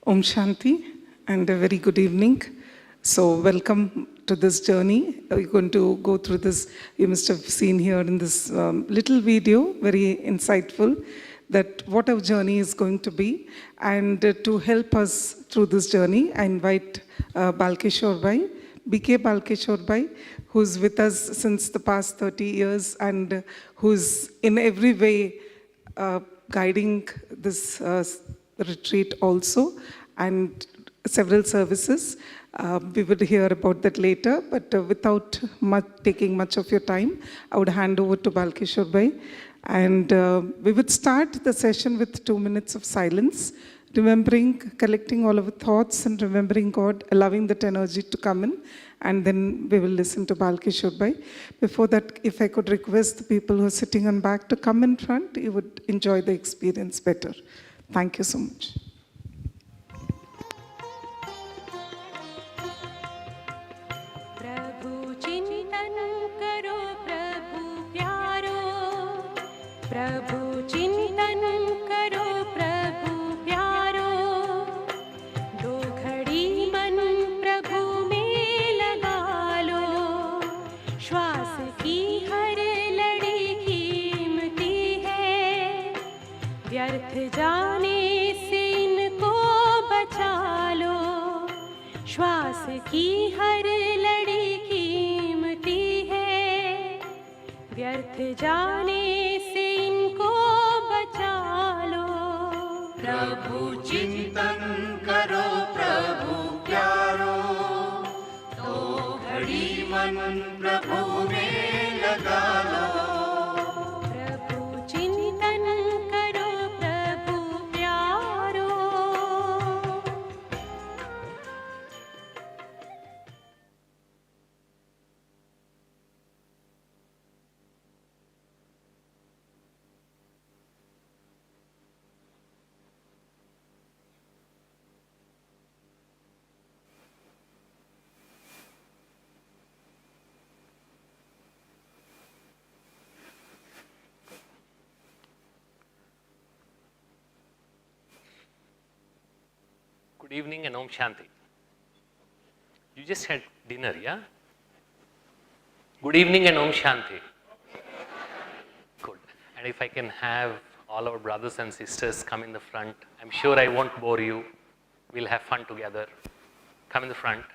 Om Shanti and a very good evening. So welcome to this journey. We're going to go through this. You must have seen here in this little video, very insightful, that what our journey is going to be. And to help us through this journey, I invite Balkeshwar Bhai, BK Balkeshwar Bhai, who's with us since the past 30 years and who's in every way guiding this retreat also, and several services. We would hear about that later, but without taking much of your time, I would hand over to Balkeshwar Bhai. And we would start the session with 2 minutes of silence, remembering, collecting all our thoughts and remembering God, allowing that energy to come in, and then we will listen to Balkeshwar Bhai. Before that, if I could request the people who are sitting on back to come in front, you would enjoy the experience better. Thank you so much. प्रभु चिंतन करो प्रभु प्यारो, दो घड़ी मन प्रभु में लगा लो, श्वास की हर लड़ी कीमती है, व्यर्थ जाने से इनको बचा लो, श्वास की हर लड़ी कीमती है, व्यर्थ जाने प्रभु चिंतन करो प्रभु प्यारो, तो घड़ी मन प्रभु में लगा लो, प्रभु चिंतन करो प्रभु प्यारो. Good evening and Om Shanti. You just had dinner, yeah? Good evening and Om Shanti. Good. And if I can have all our brothers and sisters come in the front, I'm sure I won't bore you. We'll have fun together. Come in the front.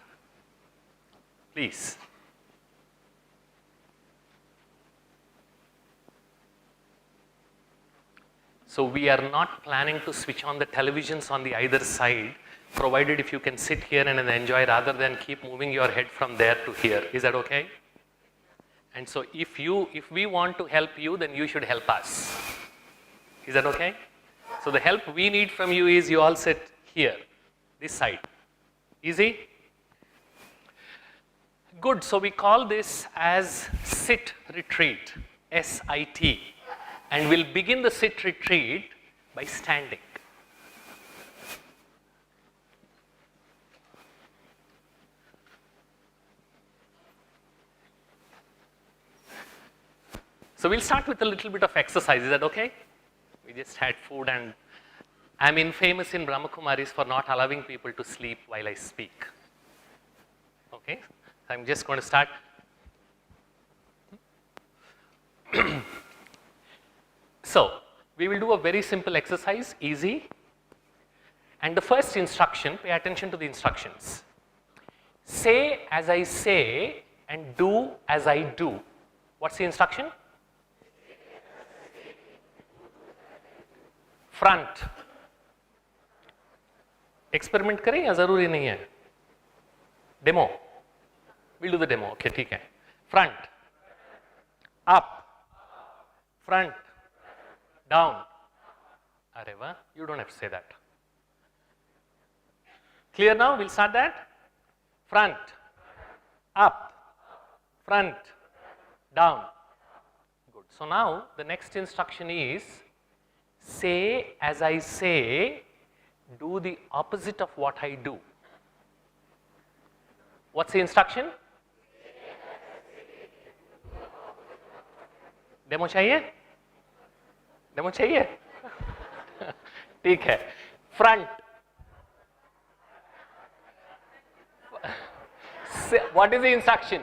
Please. So we are not planning to switch on the televisions on the either side, provided if you can sit here and enjoy rather than keep moving your head from there to here. Is that okay? And so if we want to help you, then you should help us. Is that okay? So the help we need from you is you all sit here, this side. Easy? Good. So we call this as sit retreat, S-I-T. And we'll begin the sit retreat by standing. So we'll start with a little bit of exercise. Is that okay? We just had food and I'm infamous in Brahma Kumaris for not allowing people to sleep while I speak. Okay? So I'm just going to start. So, we will do a very simple exercise, easy. And the first instruction, pay attention to the instructions. Say as I say and do as I do. What's the instruction? Front. Experiment करें या ज़रूरी नहीं है? Demo. We'll do the demo. Okay, ठीक है. Front. Up. Front. Down. Areva, you don't have to say that. Clear now? We'll start that. Front, up, front, down. Good. So now the next instruction is say as I say, do the opposite of what I do. What's the instruction? Demo चाहिए? Demo चाहिए? ठीक है. Front, what is the instruction?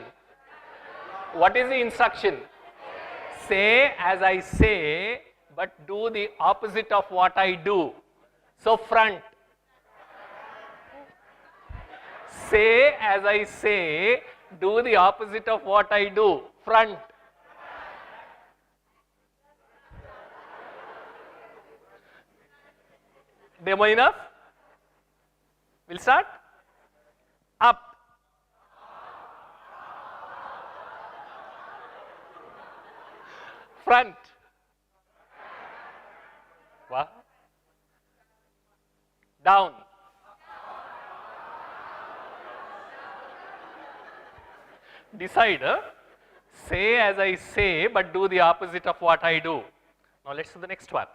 What is the instruction? Say as I say, but do the opposite of what I do. So front. Say as I say, do the opposite of what I do. Front. Demo enough? We'll start. Up. Front. Wow. Down. Decide. Say as I say, but do the opposite of what I do. Now let's do the next one.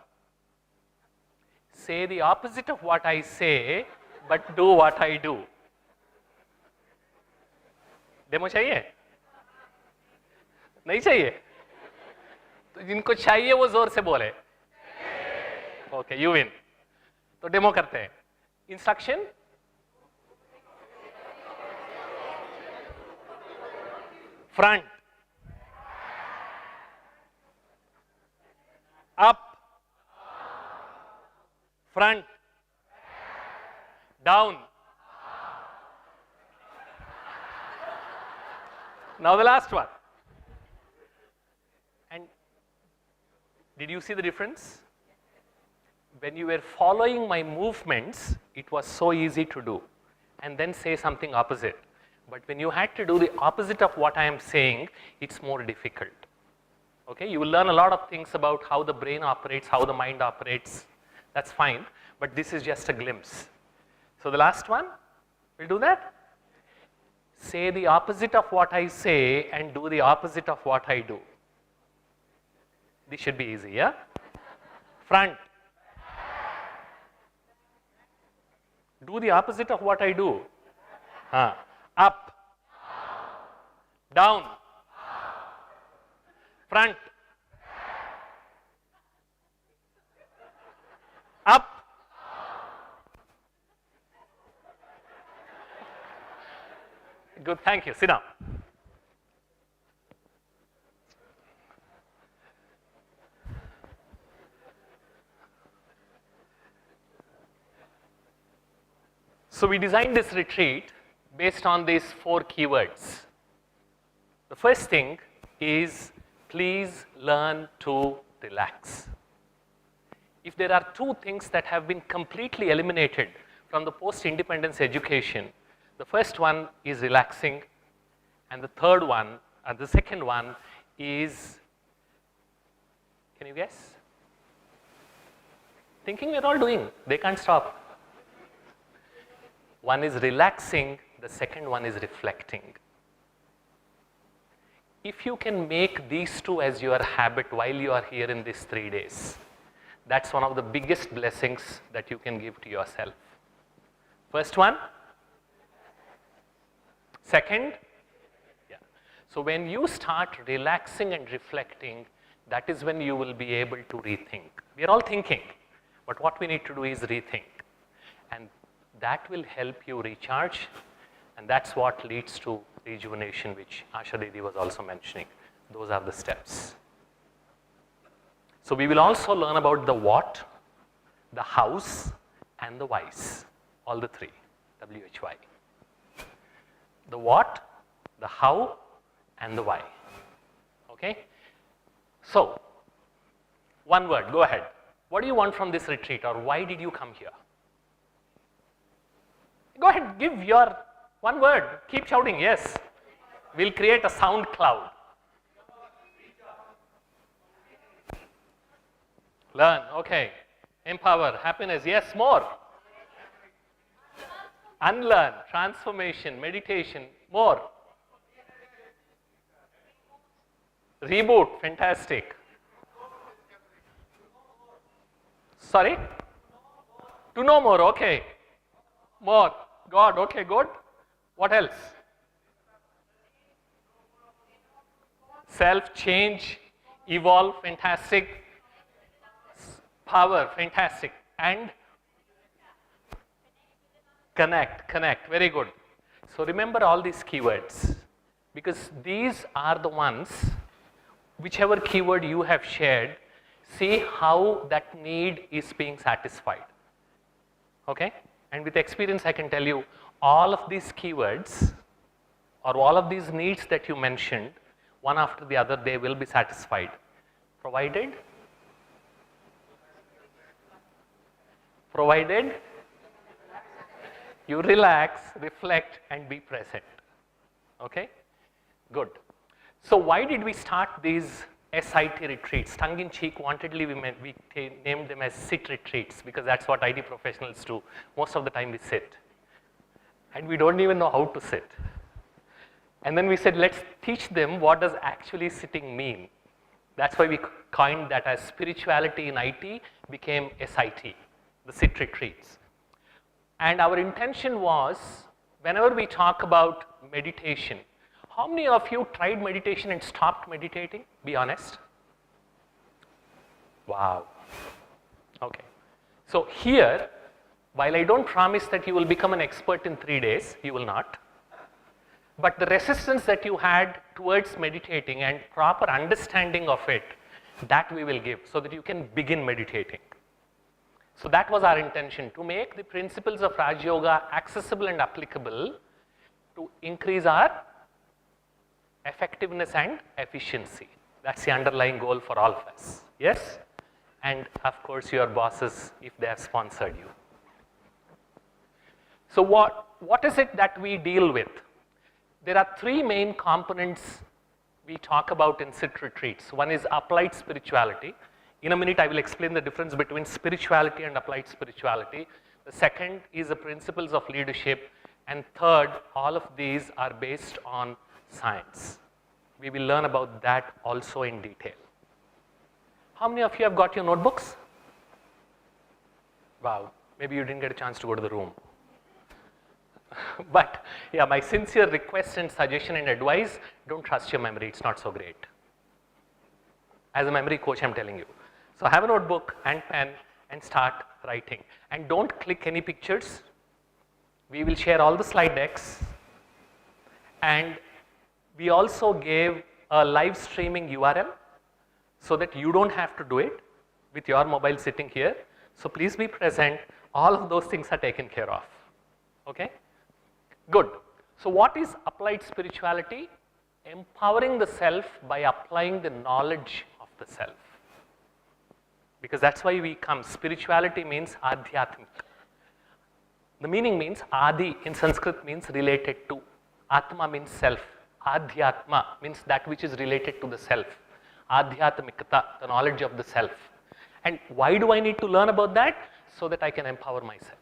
Say the opposite of what I say, but do what I do. Demo चाहिए? नहीं चाहिए? तो जिनको चाहिए वो जोर से बोले. Okay, you win. तो डेमो करते हैं. Instruction. Front. Up. Front. Down. Now the last one. And did you see the difference? When you were following my movements, it was so easy to do and then say something opposite. But when you had to do the opposite of what I am saying, it's more difficult. Okay, you will learn a lot of things about how the brain operates, how the mind operates. That's fine, but this is just a glimpse. So the last one, we'll do that. Say the opposite of what I say and do the opposite of what I do. This should be easy, yeah? Front. Do the opposite of what I do. Up. Down. Front. Up. Good, thank you. Sit down. So we designed this retreat based on these 4 keywords. The first thing is please learn to relax. If there are 2 things that have been completely eliminated from the post-independence education, the first one is relaxing, and the second one is, can you guess? Thinking we're all doing, they can't stop. One is relaxing, the second one is reflecting. If you can make these 2 as your habit while you are here in these 3 days, that's one of the biggest blessings that you can give to yourself. First one. Second, yeah. So when you start relaxing and reflecting, that is when you will be able to rethink. We are all thinking, but what we need to do is rethink. And that will help you recharge, and that's what leads to rejuvenation, which Asha Didi was also mentioning. Those are the steps. So we will also learn about the what, the hows, and the whys, all the 3, WHY. The what, the how, and the why. Okay? So, one word, go ahead. What do you want from this retreat, or why did you come here? Go ahead, give your one word. Keep shouting, yes. We'll create a sound cloud. Learn, okay. Empower, happiness, yes, more. Unlearn, transformation, meditation, more. Reboot, fantastic. Sorry? To know more, okay. More. God, okay, good. What else? Self, change, evolve, fantastic. Power, fantastic. And connect, very good. So remember all these keywords, because these are the ones, whichever keyword you have shared, see how that need is being satisfied. Okay? And with experience I can tell you, all of these keywords or all of these needs that you mentioned, one after the other, they will be satisfied, provided you relax, reflect and be present. Okay? Good. So why did we start these SIT retreats? Tongue in cheek, wantedly we named them as sit retreats, because that's what IT professionals do. Most of the time we sit. And we don't even know how to sit. And then we said, let's teach them what does actually sitting mean. That's why we coined that as spirituality in IT became SIT, the sit retreats. And our intention was, whenever we talk about meditation, how many of you tried meditation and stopped meditating? Be honest. Wow. Okay. So here, while I don't promise that you will become an expert in 3 days, you will not. But the resistance that you had towards meditating and proper understanding of it, that we will give so that you can begin meditating. So that was our intention, to make the principles of Raj Yoga accessible and applicable to increase our effectiveness and efficiency. That's the underlying goal for all of us. Yes? And of course your bosses, if they have sponsored you. So what is it that we deal with? There are 3 main components we talk about in sit retreats. One is applied spirituality. In a minute I will explain the difference between spirituality and applied spirituality. The second is the principles of leadership. And third, all of these are based on science. We will learn about that also in detail. How many of you have got your notebooks? Wow, maybe you didn't get a chance to go to the room. But yeah, my sincere request and suggestion and advice, don't trust your memory, it's not so great. As a memory coach, I'm telling you. So have a notebook and pen and start writing. And don't click any pictures. We will share all the slide decks. And we also gave a live streaming URL so that you don't have to do it with your mobile sitting here. So please be present. All of those things are taken care of. Okay? Good. So what is applied spirituality? Empowering the self by applying the knowledge of the self. Because that's why we come. Spirituality means adhyatmik. The meaning means adi in Sanskrit means related to. Atma means self. Adhyatma means that which is related to the self. Adhyatmikata, the knowledge of the self. And why do I need to learn about that? So that I can empower myself.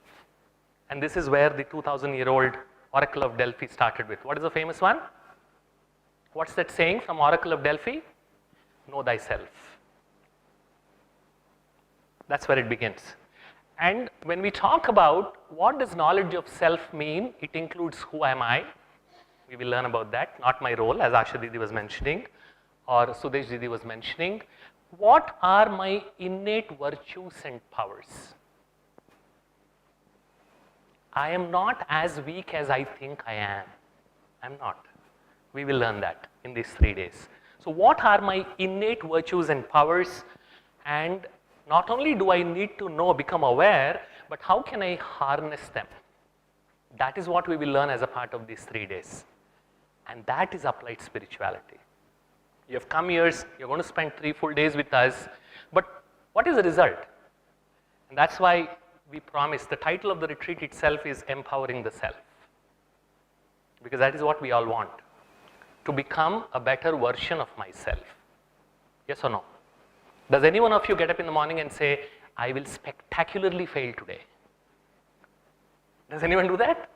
And this is where the 2000-year-old Oracle of Delphi started with. What is the famous one? What's that saying from Oracle of Delphi? Know thyself. That's where it begins. And when we talk about what does knowledge of self mean, it includes who am I. We will learn about that, not my role, as Asha Didi was mentioning, or Sudesh Didi was mentioning. What are my innate virtues and powers? I am not as weak as I think I am. I'm not. We will learn that in these 3 days. So what are my innate virtues and powers? And not only do I need to know, become aware, but how can I harness them? That is what we will learn as a part of these 3 days. And that is applied spirituality. You have come here, you're going to spend 3 full days with us, but what is the result? And that's why we promise, the title of the retreat itself is Empowering the Self. Because that is what we all want. To become a better version of myself. Yes or no? Does any one of you get up in the morning and say, I will spectacularly fail today? Does anyone do that?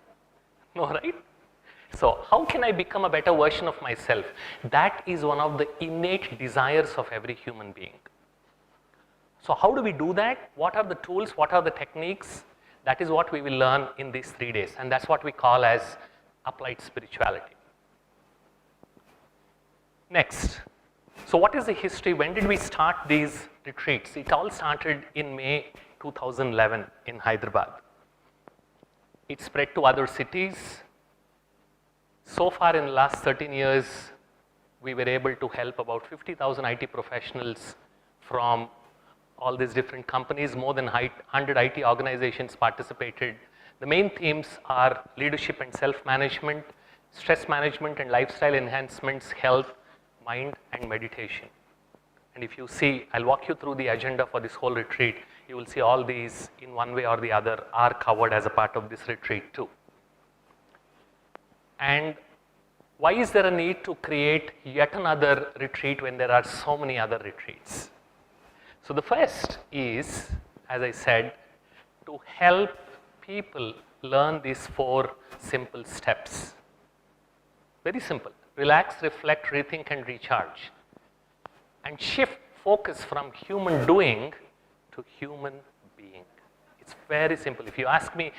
No, right? So how can I become a better version of myself? That is one of the innate desires of every human being. So how do we do that? What are the tools? What are the techniques? That is what we will learn in these 3 days. And that's what we call as applied spirituality. Next. So what is the history? When did we start these retreats? It all started in May 2011 in Hyderabad. It spread to other cities. So far in the last 13 years, we were able to help about 50,000 IT professionals from all these different companies. More than 100 IT organizations participated. The main themes are leadership and self-management, stress management and lifestyle enhancements, health, mind and meditation. And if you see, I'll walk you through the agenda for this whole retreat. You will see all these in one way or the other are covered as a part of this retreat too. And why is there a need to create yet another retreat when there are so many other retreats? So the first is, as I said, to help people learn these 4 simple steps. Very simple. Relax, reflect, rethink and recharge. And shift focus from human doing to human being. It's very simple. If you ask me,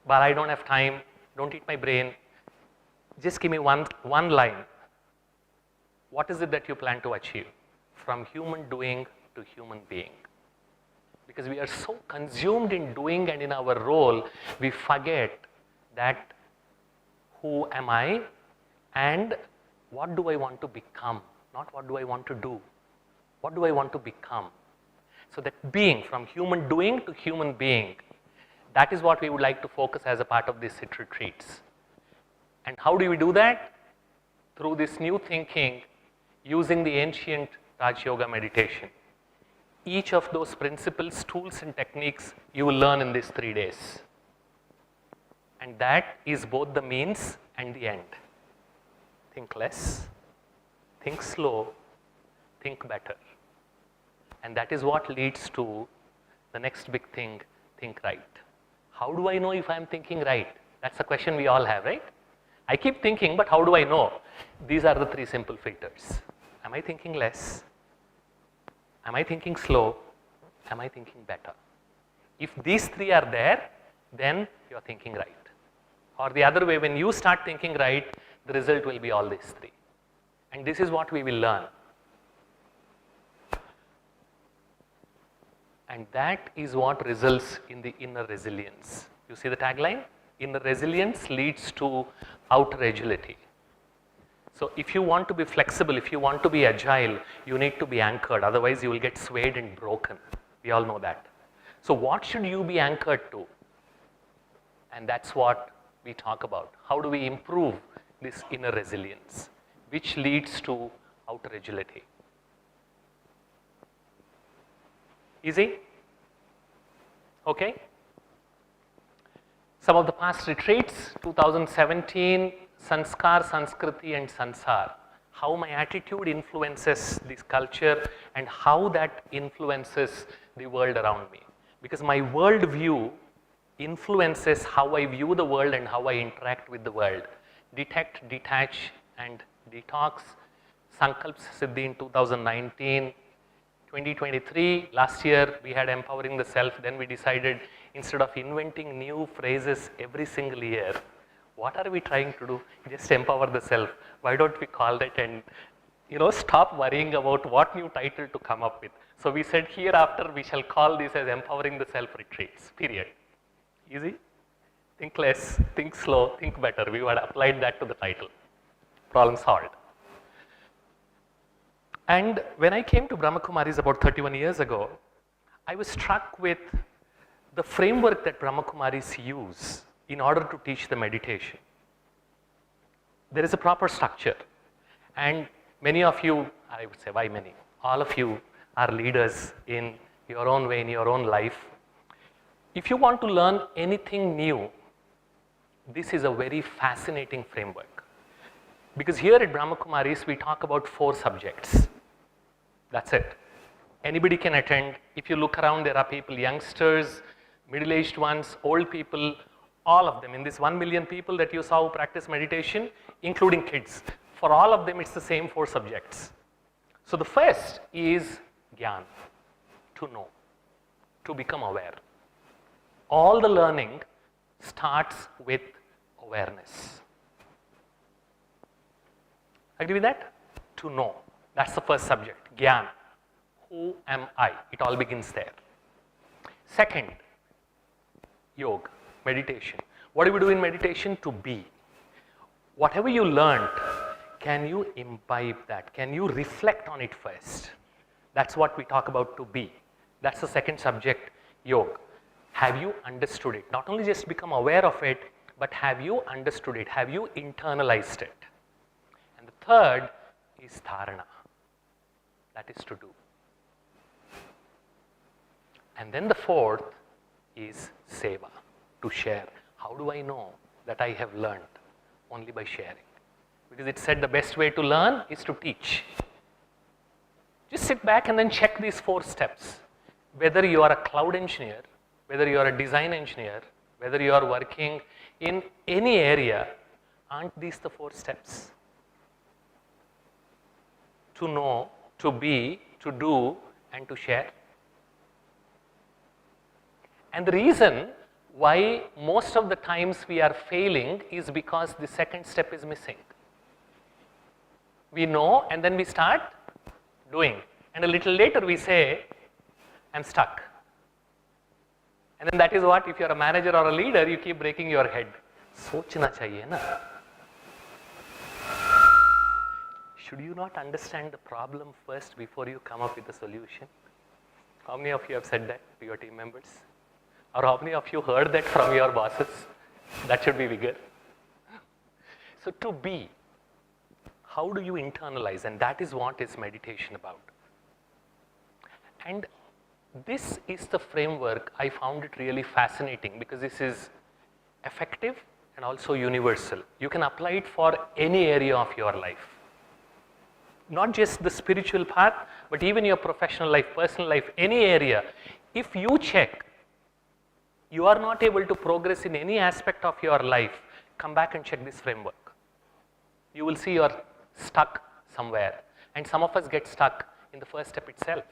but I don't have time, don't eat my brain, just give me one line. What is it that you plan to achieve? From human doing to human being. Because we are so consumed in doing and in our role, we forget that who am I and what do I want to become? Not what do I want to do. What do I want to become? So that being, from human doing to human being, that is what we would like to focus as a part of these retreats. And how do we do that? Through this new thinking, using the ancient Raj Yoga meditation. Each of those principles, tools and techniques you will learn in these 3 days. And that is both the means and the end. Think less, think slow, think better. And that is what leads to the next big thing, think right. How do I know if I'm thinking right? That's a question we all have, right? I keep thinking, but how do I know? These are the 3 simple filters. Am I thinking less? Am I thinking slow? Am I thinking better? If these 3 are there, then you're thinking right. Or the other way, when you start thinking right, the result will be all these 3. And this is what we will learn. And that is what results in the inner resilience. You see the tagline? Inner resilience leads to outer agility. So if you want to be flexible, if you want to be agile, you need to be anchored. Otherwise, you will get swayed and broken. We all know that. So what should you be anchored to? And that's what we talk about. How do we improve this inner resilience, which leads to outer agility? Easy? Okay? Some of the past retreats, 2017, Sanskar, Sanskriti and Sansar. How my attitude influences this culture and how that influences the world around me. Because my world view influences how I view the world and how I interact with the world. Detect, detach and detox. Sankalp Siddhi in 2019. 2023, last year we had empowering the self. Then we decided instead of inventing new phrases every single year, what are we trying to do? Just empower the self. Why don't we call that and stop worrying about what new title to come up with. So we said hereafter we shall call this as empowering the self retreats, period. Easy? Think less, think slow, think better. We had applied that to the title. Problem solved. And when I came to Brahma Kumaris about 31 years ago, I was struck with the framework that Brahma Kumaris use in order to teach the meditation. There is a proper structure. And many of you, I would say why many, all of you are leaders in your own way, in your own life. If you want to learn anything new, this is a very fascinating framework. Because here at Brahma Kumaris, we talk about 4 subjects. That's it. Anybody can attend. If you look around, there are people, youngsters, middle-aged ones, old people, all of them. In this 1 million people that you saw who practice meditation, including kids, for all of them, it's the same 4 subjects. So the first is Gyan, to know, to become aware. All the learning starts with awareness. Agree with that? To know. That's the first subject, Gyan. Who am I? It all begins there. Second, Yoga, meditation. What do we do in meditation? To be. whatever you learned, can you imbibe that? Can you reflect on it first? That's what we talk about to be. That's the second subject, yoga. Have you understood it? Not only just become aware of it, but have you understood it? Have you internalized it? And the third is dharana. That is to do. And then the fourth is seva, to share. How do I know that I have learned? Only by sharing. Because it said the best way to learn is to teach. Just sit back and then check these 4 steps. Whether you are a cloud engineer, whether you are a design engineer, whether you are working in any area, aren't these the 4 steps? To know, to be, to do, and to share. And the reason why most of the times we are failing is because the second step is missing. We know and then we start doing. And a little later we say, I'm stuck. And then that is what, if you're a manager or a leader, you keep breaking your head. Sochna chahiye na. Should you not understand the problem first before you come up with a solution? How many of you have said that to your team members? Or how many of you heard that from your bosses? That should be bigger. So to be, how do you internalize? And that is what is meditation about. And this is the framework. I found it really fascinating because this is effective and also universal. You can apply it for any area of your life. Not just the spiritual path, but even your professional life, personal life, any area. If you check, you are not able to progress in any aspect of your life, come back and check this framework. You will see you are stuck somewhere. And some of us get stuck in the first step itself.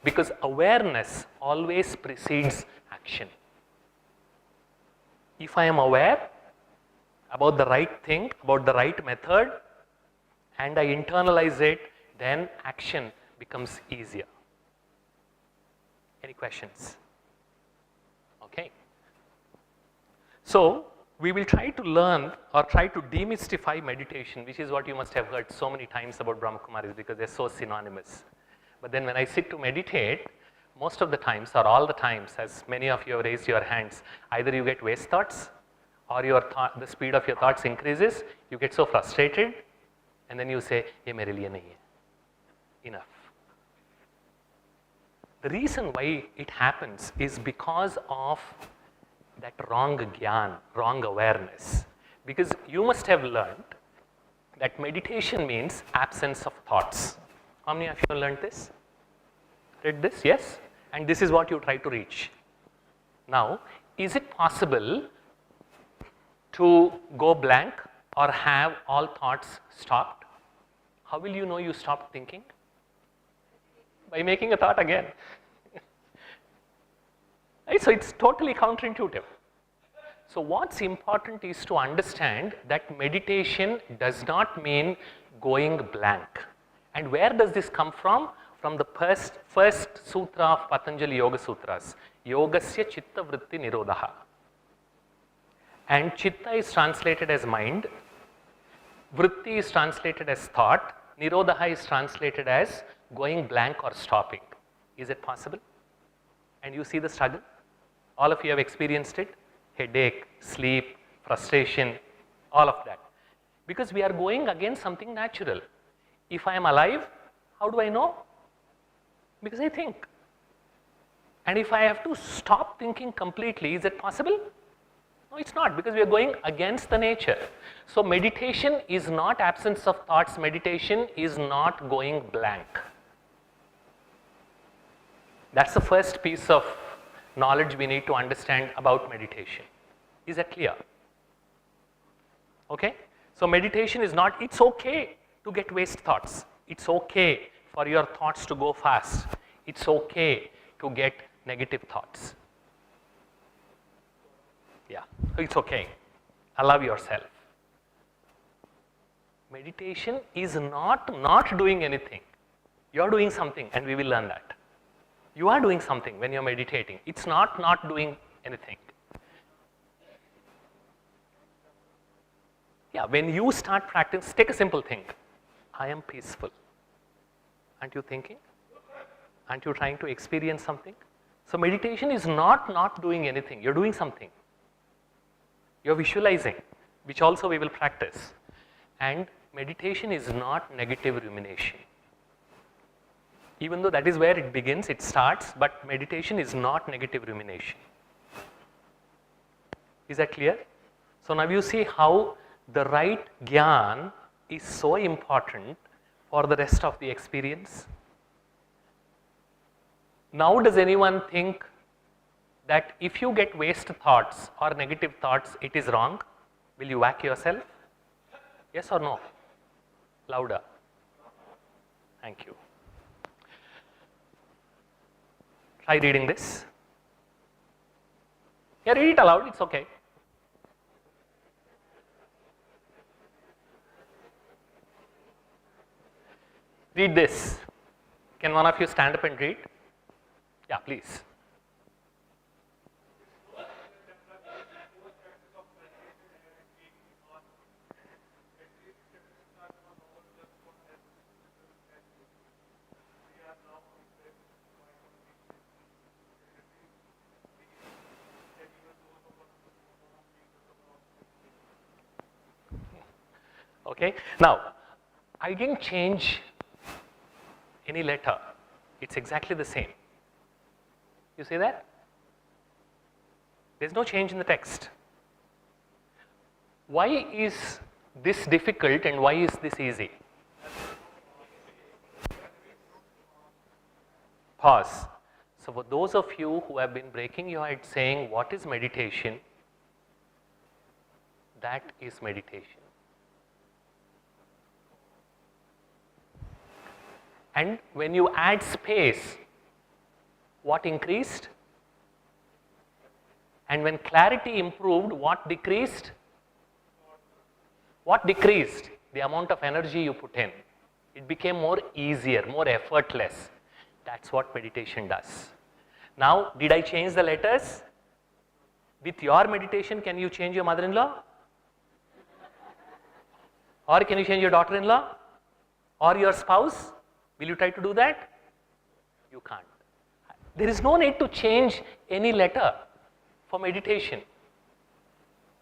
Because awareness always precedes action. If I am aware about the right thing, about the right method, and I internalize it, then action becomes easier. Any questions? Okay. So, we will try to learn or try to demystify meditation, which is what you must have heard so many times about Brahma Kumaris because they're so synonymous. But then when I sit to meditate, most of the times or all the times, as many of you have raised your hands, either you get waste thoughts or the speed of your thoughts increases, you get so frustrated, and then you say, ye mere liye nahi hai. Enough. The reason why it happens is because of that wrong gyan, wrong awareness. Because you must have learned that meditation means absence of thoughts. How many of you learned this? Read this? Yes? And this is what you try to reach. Now, is it possible to go blank or have all thoughts stopped? How will you know you stopped thinking? By making a thought again. Right? So it's totally counterintuitive. So what's important is to understand that meditation does not mean going blank. And where does this come from? From the first sutra of Patanjali Yoga Sutras, Yogasya Chitta Vritti Nirodha. And Chitta is translated as mind, Vritti is translated as thought, Nirodha is translated as going blank or stopping. Is it possible? And you see the struggle? All of you have experienced it? Headache, sleep, frustration, all of that. Because we are going against something natural. If I am alive, how do I know? Because I think. And if I have to stop thinking completely, is it possible? No, it's not, because we are going against the nature. So meditation is not absence of thoughts, meditation is not going blank. That's the first piece of knowledge we need to understand about meditation. Is that clear? Okay? So meditation is not, it's okay to get waste thoughts. It's okay for your thoughts to go fast. It's okay to get negative thoughts. Yeah, it's okay. Allow yourself. Meditation is not doing anything. You're doing something, and we will learn that. You are doing something when you're meditating. It's not doing anything. Yeah, when you start practicing, take a simple thing. I am peaceful. Aren't you thinking? Aren't you trying to experience something? So meditation is not doing anything. You're doing something. You're visualizing, which also we will practice. And meditation is not negative rumination. Even though that is where it begins, it starts, but meditation is not negative rumination. Is that clear? So now you see how the right Gyan is so important for the rest of the experience. Now does anyone think that if you get waste thoughts or negative thoughts, it is wrong? Will you whack yourself? Yes or no? Louder. Thank you. Try reading this. Yeah, read it aloud, it's okay. Read this. Can one of you stand up and read? Yeah, please. Okay, now I didn't change any letter, it's exactly the same. You see that? There's no change in the text. Why is this difficult and why is this easy? Pause. So for those of you who have been breaking your head saying, what is meditation? That is meditation. And when you add space, what increased? And when clarity improved, what decreased? What decreased? The amount of energy you put in. It became more easier, more effortless. That's what meditation does. Now, did I change the letters? With your meditation, can you change your mother-in-law? Or can you change your daughter-in-law? Or your spouse? Will you try to do that? You can't. There is no need to change any letter for meditation.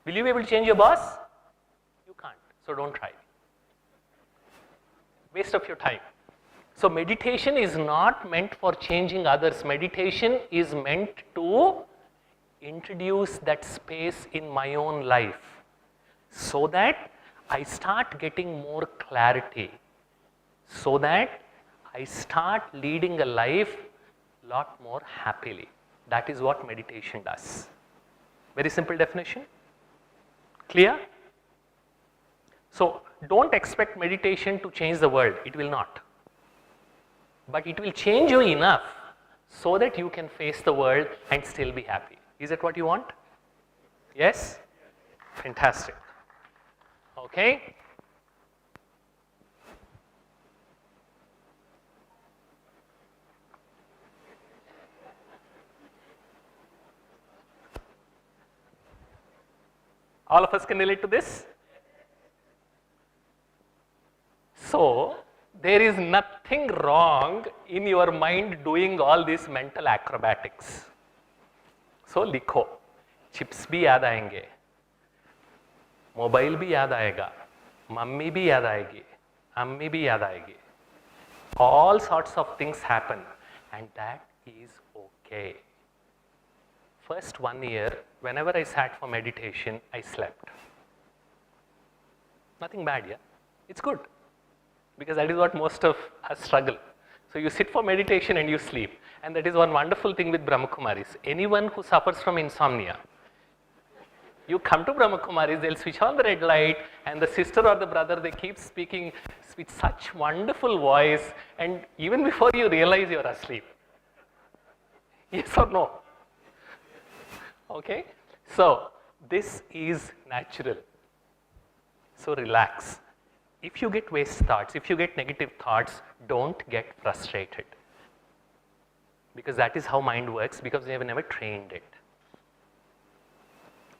Will you be able to change your boss? You can't. So don't try. Waste of your time. So meditation is not meant for changing others. Meditation is meant to introduce that space in my own life so that I start getting more clarity, so that I start leading a life lot more happily. That is what meditation does. Very simple definition. Clear? So don't expect meditation to change the world. It will not. But it will change you enough so that you can face the world and still be happy. Is that what you want? Yes? Fantastic. Okay? All of us can relate to this? So, there is nothing wrong in your mind doing all these mental acrobatics. So, लिखो, chips भी याद आएंगे, mobile भी याद आएगा, mummy भी याद आएगी, अम्मी भी याद आएगी. All sorts of things happen and that is okay. First 1 year, whenever I sat for meditation, I slept. Nothing bad, yeah? It's good. Because that is what most of us struggle. So you sit for meditation and you sleep. And that is one wonderful thing with Brahma Kumaris. Anyone who suffers from insomnia, you come to Brahma Kumaris, they'll switch on the red light and the sister or the brother, they keep speaking with such wonderful voice and even before you realize you're asleep. Yes or no? Okay? So, this is natural. So, relax. If you get waste thoughts, if you get negative thoughts, don't get frustrated. Because that is how mind works, because we have never trained it.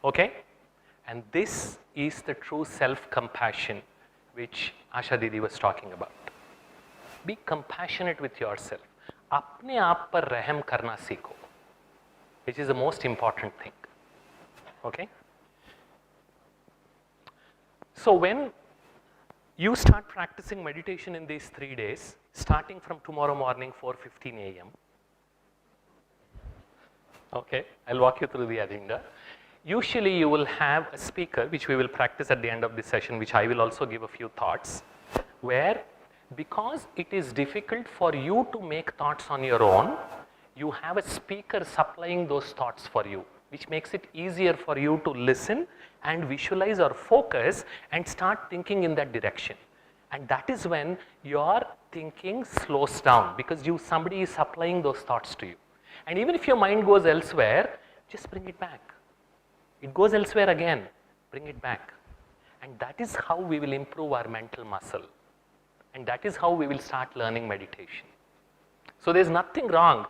Okay? And this is the true self-compassion which Asha Didi was talking about. Be compassionate with yourself. अपने आप पर रहम करना सीखो, which is the most important thing. Okay? So when you start practicing meditation in these 3 days, starting from tomorrow morning 4:15 a.m. Okay, I'll walk you through the agenda. Usually you will have a speaker, which we will practice at the end of this session, which I will also give a few thoughts, where because it is difficult for you to make thoughts on your own, you have a speaker supplying those thoughts for you, which makes it easier for you to listen and visualize or focus and start thinking in that direction. And that is when your thinking slows down, because somebody is supplying those thoughts to you. And even if your mind goes elsewhere, just bring it back. It goes elsewhere again, bring it back. And that is how we will improve our mental muscle. And that is how we will start learning meditation. So there's nothing wrong.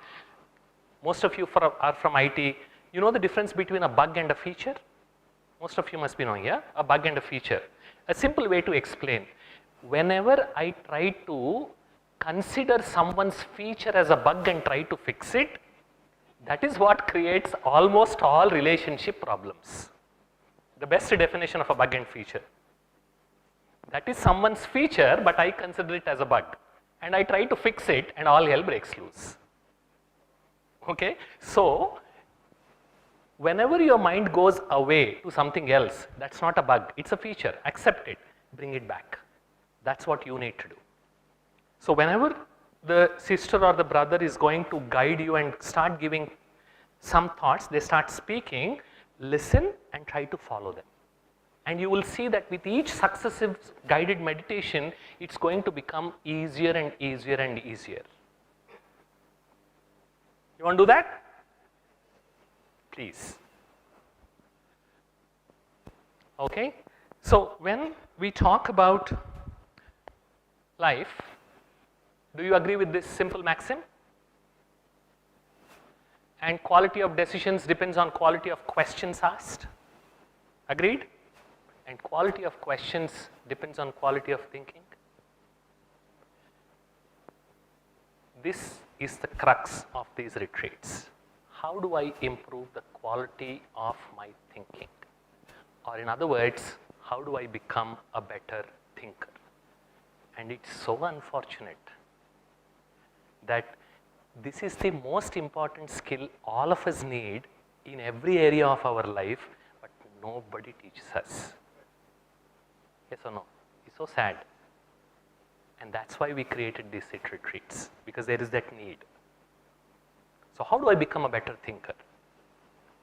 Most of you are from IT. You know the difference between a bug and a feature? Most of you must be knowing, yeah? A bug and a feature. A simple way to explain. Whenever I try to consider someone's feature as a bug and try to fix it, that is what creates almost all relationship problems. The best definition of a bug and feature. That is someone's feature, but I consider it as a bug. And I try to fix it and all hell breaks loose. Okay? So, whenever your mind goes away to something else, that's not a bug, it's a feature. Accept it, bring it back. That's what you need to do. So, whenever the sister or the brother is going to guide you and start giving some thoughts, they start speaking, listen and try to follow them. And you will see that with each successive guided meditation, it's going to become easier and easier and easier. You want to do that? Please. Okay? So, when we talk about life, do you agree with this simple maxim? And quality of decisions depends on quality of questions asked. Agreed? And quality of questions depends on quality of thinking. This is the crux of these retreats. How do I improve the quality of my thinking? Or in other words, how do I become a better thinker? And it's so unfortunate that this is the most important skill all of us need in every area of our life, but nobody teaches us. Yes or no? It's so sad. And that's why we created these retreats, because there is that need. So how do I become a better thinker?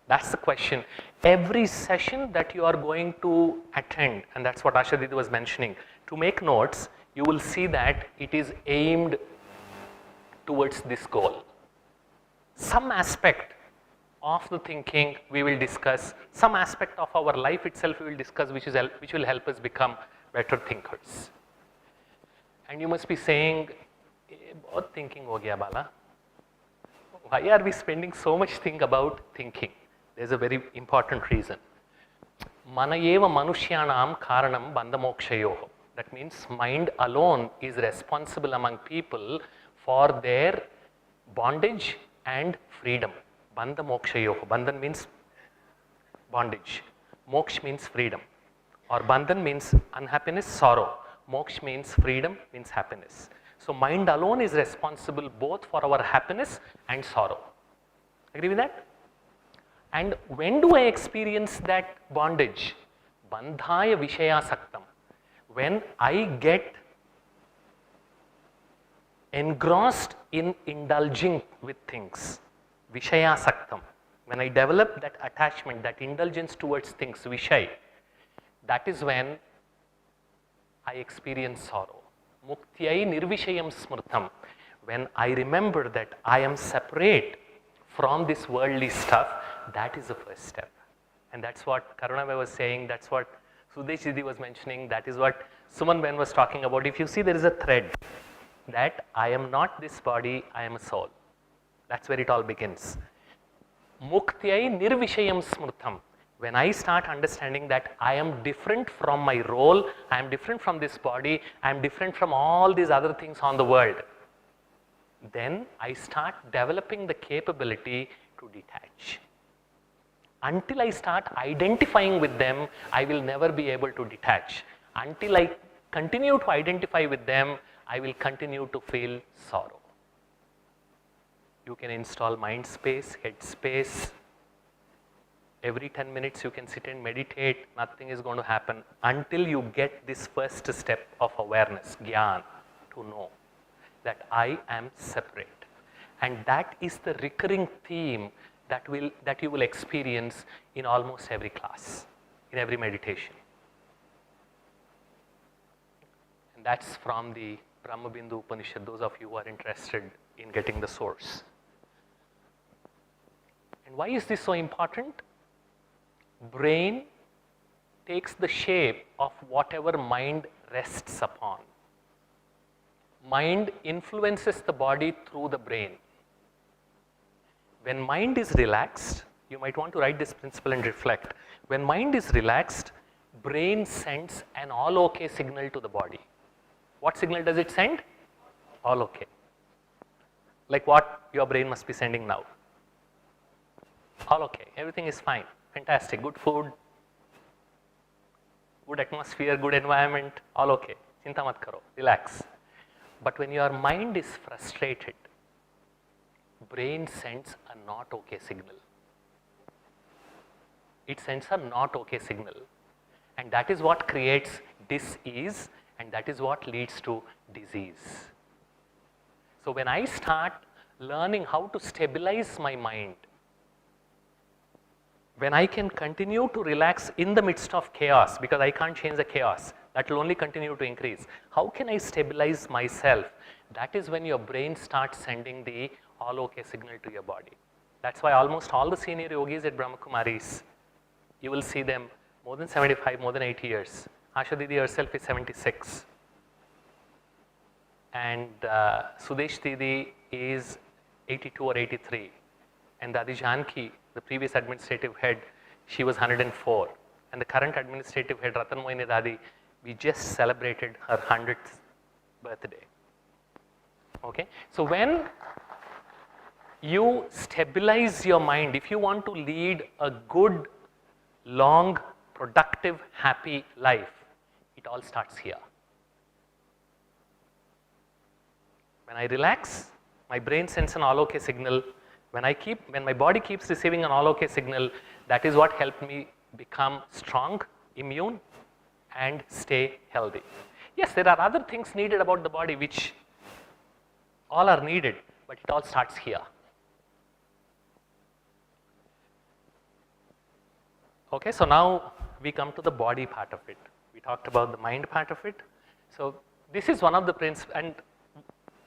That's the question. Every session that you are going to attend, and that's what Asha Didi was mentioning, to make notes, you will see that it is aimed towards this goal. Some aspect of the thinking we will discuss, some aspect of our life itself we will discuss, which will help us become better thinkers. And you must be saying, "Bahut thinking ho gaya, Bala. Why are we spending so much thing about thinking?" There's a very important reason. Mana eva manushyanam karanam bandhamokshayoho. That means mind alone is responsible among people for their bondage and freedom. Bandha mokshayoho. Bandhan means bondage. Moksh means freedom. Or bandhan means unhappiness, sorrow. Moksh means freedom, means happiness. So mind alone is responsible both for our happiness and sorrow. Agree with that? And when do I experience that bondage? Bandhaya vishaya saktam. When I get engrossed in indulging with things, vishaya saktam. When I develop that attachment, that indulgence towards things, vishay, that is when I experience sorrow. Muktyai nirvishayam smrtam. When I remember that I am separate from this worldly stuff, that is the first step. And that's what Karuna was saying, that's what Sudesh Didi was mentioning, that is what Suman Ben was talking about. If you see, there is a thread that I am not this body, I am a soul. That's where it all begins. Muktyai nirvishayam smrtam. When I start understanding that I am different from my role, I am different from this body, I am different from all these other things on the world, then I start developing the capability to detach. Until I start identifying with them, I will never be able to detach. Until I continue to identify with them, I will continue to feel sorrow. You can install mind space, head space. Every 10 minutes you can sit and meditate, nothing is going to happen until you get this first step of awareness, Gyan, to know that I am separate. And that is the recurring theme that you will experience in almost every class, in every meditation. And that's from the Brahma Bindu Upanishad, those of you who are interested in getting the source. And why is this so important? Brain takes the shape of whatever mind rests upon. Mind influences the body through the brain. When mind is relaxed, you might want to write this principle and reflect. When mind is relaxed, brain sends an all okay signal to the body. What signal does it send? All okay. Like what your brain must be sending now. All okay, everything is fine, fantastic, good food, good atmosphere, good environment, all okay. Chinta mat karo, relax. But when your mind is frustrated, brain sends a not okay signal. It sends a not okay signal, and that is what creates dis-ease, and that is what leads to disease. So when I start learning how to stabilize my mind, when I can continue to relax in the midst of chaos, because I can't change the chaos, that will only continue to increase. How can I stabilize myself? That is when your brain starts sending the all okay signal to your body. That's why almost all the senior yogis at Brahma Kumaris, you will see them more than 75, more than 80 years. Asha Didi herself is 76. And Sudesh Didi is 82 or 83. And Dadi Janki, the previous administrative head, she was 104. And the current administrative head, Ratan Mohini Dadi, we just celebrated her 100th birthday. Okay? So when you stabilize your mind, if you want to lead a good, long, productive, happy life, it all starts here. When I relax, my brain sends an all okay signal. When my body keeps receiving an all okay signal, that is what helped me become strong, immune, and stay healthy. Yes, there are other things needed about the body which all are needed, but it all starts here. Okay, so now we come to the body part of it. We talked about the mind part of it. So this is one of the principles. And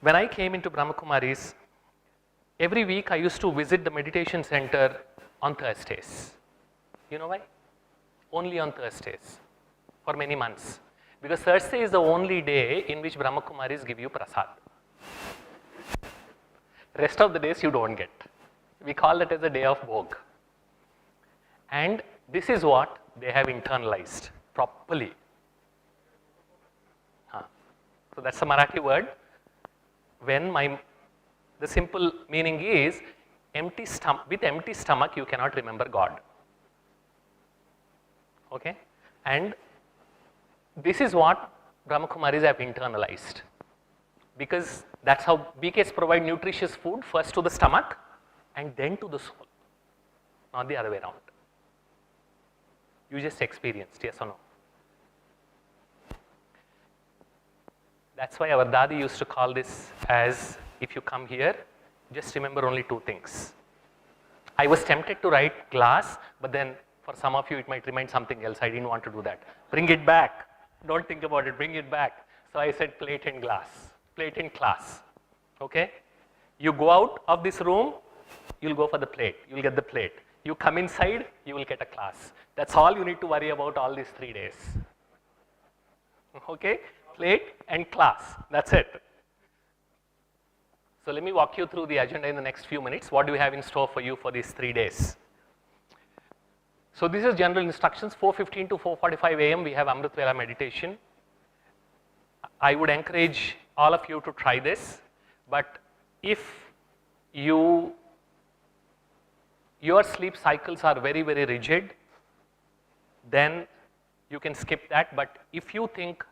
when I came into Brahma Kumaris, every week I used to visit the meditation center on Thursdays. You know why? Only on Thursdays for many months. Because Thursday is the only day in which Brahma Kumaris give you prasad. Rest of the days you don't get. We call it as a day of bhog. And this is what they have internalized properly. So that's a Marathi word. The simple meaning is with empty stomach you cannot remember God. Okay? And this is what Brahma Kumaris have internalized. Because that's how BKs provide nutritious food first to the stomach and then to the soul. Not the other way around. You just experienced, yes or no? That's why our Dadi used to call this as, if you come here, just remember only two things. I was tempted to write glass, but then for some of you it might remind something else. I didn't want to do that. Bring it back. Don't think about it. Bring it back. So I said plate and glass. Plate and class. Okay? You go out of this room, you'll go for the plate. You'll get the plate. You come inside, you will get a class. That's all you need to worry about all these 3 days. Okay? Plate and class. That's it. So let me walk you through the agenda in the next few minutes. What do we have in store for you for these 3 days? So this is general instructions. 4:15 to 4:45 a.m. we have Amrit Vela meditation. I would encourage all of you to try this, but if your sleep cycles are very, very rigid, then you can skip that. But if you think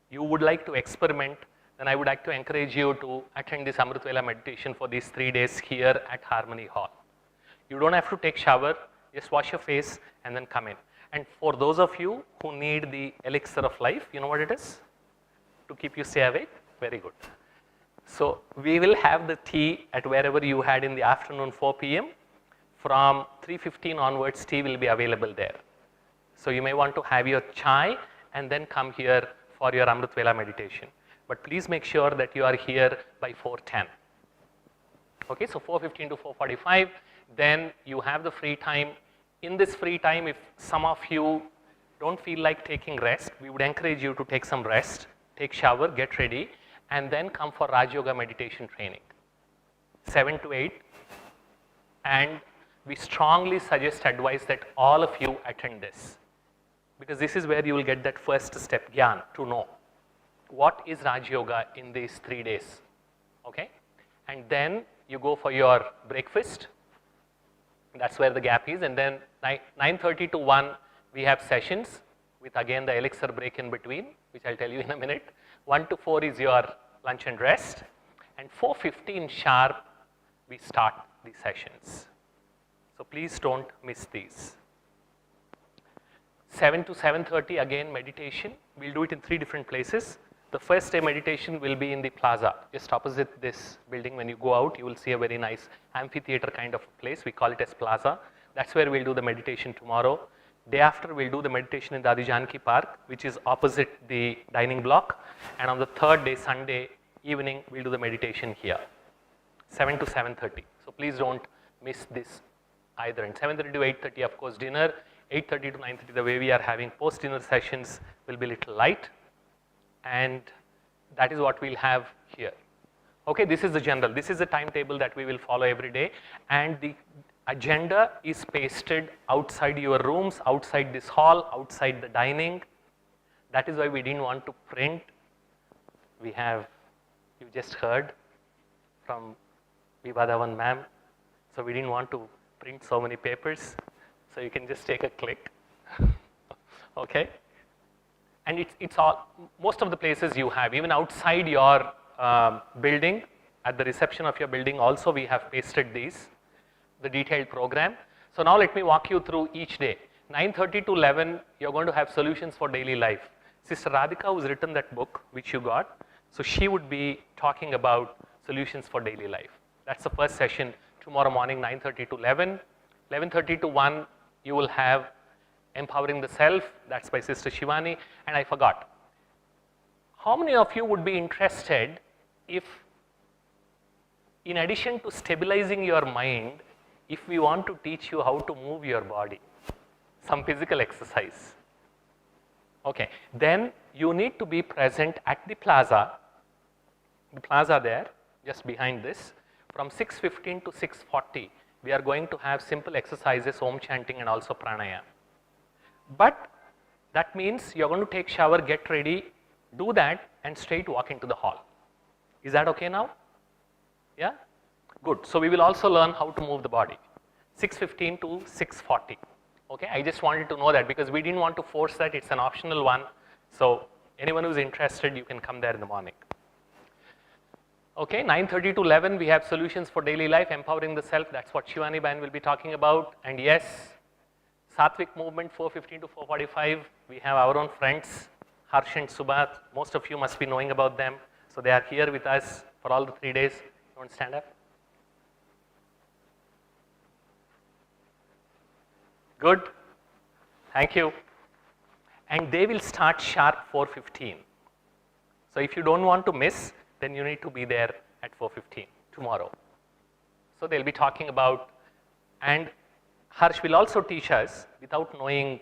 you would like to experiment, then I would like to encourage you to attend this Amrit Vela meditation for these 3 days here at Harmony Hall. You don't have to take shower, just wash your face and then come in. And for those of you who need the elixir of life, you know what it is? To keep you stay awake? Very good. So we will have the tea at wherever you had in the afternoon 4 p.m. From 3:15 onwards, tea will be available there. So you may want to have your chai and then come here for your Amrit Vela meditation. But please make sure that you are here by 4:10. Okay, so 4:15 to 4:45, then you have the free time. In this free time, if some of you don't feel like taking rest, we would encourage you to take some rest, take shower, get ready, and then come for Raj Yoga meditation training, 7 to 8. And we strongly suggest, advise that all of you attend this, because this is where you will get that first step, Gyan, to know what is Raj Yoga in these 3 days, okay? And then you go for your breakfast, that's where the gap is, and then 9:30 to 1, we have sessions with again the elixir break in between, which I'll tell you in a minute. 1 to 4 is your lunch and rest, and 4:15 sharp, we start the sessions. So please don't miss these. 7 to 7:30 again meditation. We'll do it in 3 different places. The first day meditation will be in the plaza, just opposite this building. When you go out, you will see a very nice amphitheater kind of place. We call it as plaza. That's where we'll do the meditation tomorrow. Day after, we'll do the meditation in the Adi Janki Park, which is opposite the dining block. And on the 3rd day, Sunday evening, we'll do the meditation here, 7 to 7:30. So please don't miss this either. And 7:30 to 8:30, of course, dinner. 8:30 to 9:30, the way we are having post-dinner sessions will be a little light. And that is what we'll have here. Okay, this is the general. This is the timetable that we will follow every day. And the agenda is pasted outside your rooms, outside this hall, outside the dining. That is why we didn't want to print. We have, you just heard from Vibhadavan ma'am. So we didn't want to print so many papers. So you can just take a click. Okay? And it's all, most of the places you have, even outside your building, at the reception of your building also we have pasted these, the detailed program. So now let me walk you through each day. 9:30 to 11, you're going to have solutions for daily life. Sister Radhika, who's written that book, which you got, so she would be talking about solutions for daily life. That's the first session tomorrow morning, 9:30 to 11. 11:30 to 1, you will have Empowering the Self, that's by Sister Shivani. And I forgot, how many of you would be interested if, in addition to stabilizing your mind, if we want to teach you how to move your body, some physical exercise? Okay, then you need to be present at the plaza there, just behind this. From 6:15 to 6:40, we are going to have simple exercises, Om chanting and also pranayama. But that means you're going to take shower, get ready, do that, and straight walk into the hall. Is that okay now? Yeah? Good. So we will also learn how to move the body. 6:15 to 6:40. Okay, I just wanted to know that because we didn't want to force that, it's an optional one. So anyone who's interested, you can come there in the morning. Okay, 9:30 to 11, we have solutions for daily life, empowering the self. That's what Shivani Bain will be talking about. And yes, Sattvic movement, 4:15 to 4:45. We have our own friends, Harsh and Subhat. Most of you must be knowing about them. So they are here with us for all the 3 days. You want to stand up? Good. Thank you. And they will start sharp 4:15. So if you don't want to miss, then you need to be there at 4:15 tomorrow. So they'll be talking about, and Harsh will also teach us, without knowing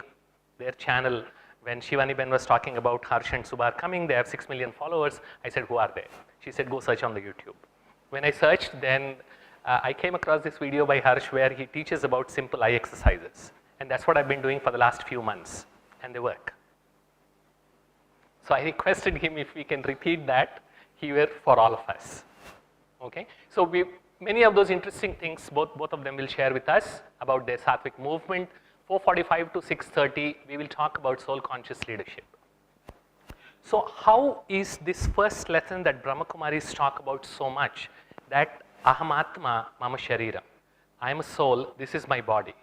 their channel, when Shivani Ben was talking about Harsh and Subha coming, they have 6 million followers. I said, who are they? She said, go search on the YouTube. When I searched, then I came across this video by Harsh where he teaches about simple eye exercises. And that's what I've been doing for the last few months, and they work. So I requested him if we can repeat that here for all of us. Okay? So many of those interesting things, both of them will share with us about their Sattvic movement. 4:45 to 6:30, we will talk about soul conscious leadership. So how is this first lesson that Brahma Kumaris talk about so much, that Aham Atma Mama Sharira, I am a soul, this is my body.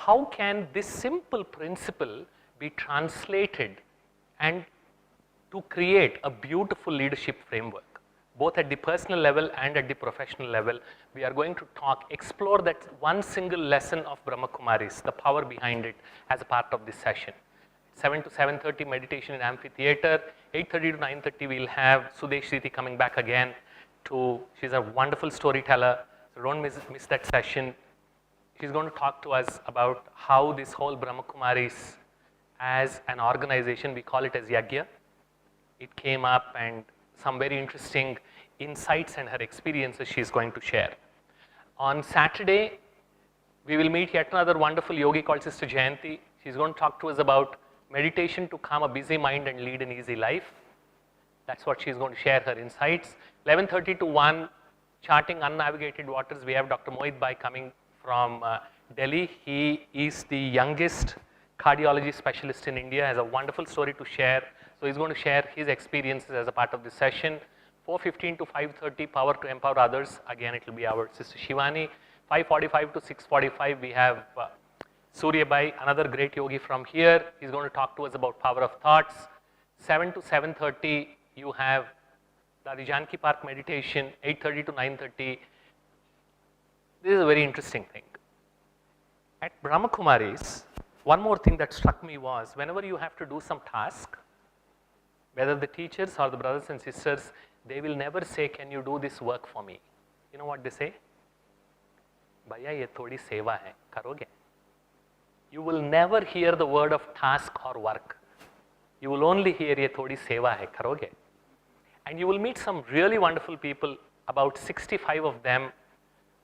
How can this simple principle be translated and to create a beautiful leadership framework, both at the personal level and at the professional level? We are going to explore that one single lesson of Brahma Kumaris, the power behind it, as a part of this session. 7 to 7:30 meditation in amphitheater. 8:30 to 9:30 we'll have Sudesh Sriti coming back again she's a wonderful storyteller, so don't miss that session. She's going to talk to us about how this whole Brahma Kumaris as an organization, we call it as Yagya. It came up, and some very interesting insights and her experiences she's going to share. On Saturday, we will meet yet another wonderful yogi called Sister Jayanti. She's going to talk to us about meditation to calm a busy mind and lead an easy life. That's what she's going to share her insights. 11:30 to 1, charting unnavigated waters. We have Dr. Mohit Bhai coming from Delhi. He is the youngest cardiology specialist in India, has a wonderful story to share. So he's going to share his experiences as a part of this session. 4:15 to 5:30, power to empower others. Again, it will be our Sister Shivani. 5:45 to 6:45, we have Surya Bhai, another great yogi from here. He's going to talk to us about power of thoughts. 7 to 7:30, you have the Janki Park meditation. 8:30 to 9:30. This is a very interesting thing. At Brahma Kumaris, one more thing that struck me was, whenever you have to do some task, whether the teachers or the brothers and sisters, they will never say, can you do this work for me? You know what they say? Bhaiya, ye thodi seva hai, karoge? You will never hear the word of task or work. You will only hear ye thodi seva hai, karoge? And you will meet some really wonderful people, about 65 of them,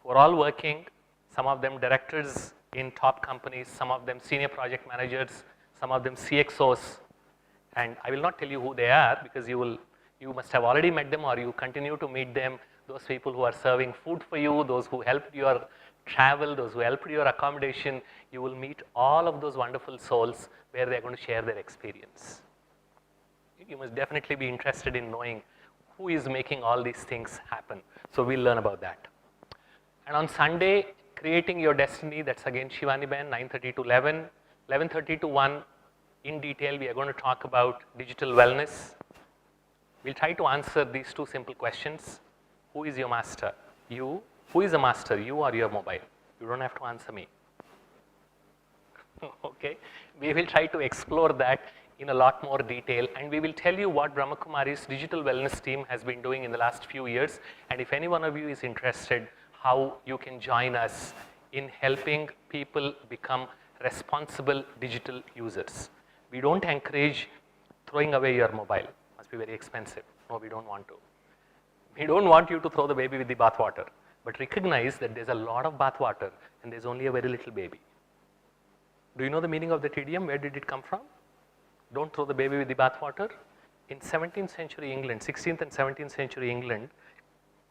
who are all working, some of them directors in top companies, some of them senior project managers, some of them CXOs. And I will not tell you who they are, because you must have already met them, or you continue to meet them. Those people who are serving food for you, those who helped your travel, those who helped your accommodation, you will meet all of those wonderful souls where they are going to share their experience. You must definitely be interested in knowing who is making all these things happen. So we'll learn about that. And on Sunday, creating your destiny, that's again Shivani Ben, 9:30 to 11. 11:30 to 1, in detail, we are going to talk about digital wellness. We'll try to answer these two simple questions. Who is your master? You. Who is the master, you or your mobile? You don't have to answer me. Okay? We will try to explore that in a lot more detail, and we will tell you what Brahma Kumaris digital wellness team has been doing in the last few years, and if any one of you is interested, how you can join us in helping people become responsible digital users. We don't encourage throwing away your mobile. Must be very expensive. No, we don't want to. We don't want you to throw the baby with the bathwater, but recognize that there's a lot of bathwater and there's only a very little baby. Do you know the meaning of that idiom? Where did it come from? Don't throw the baby with the bathwater. In 17th century England, 16th and 17th century England,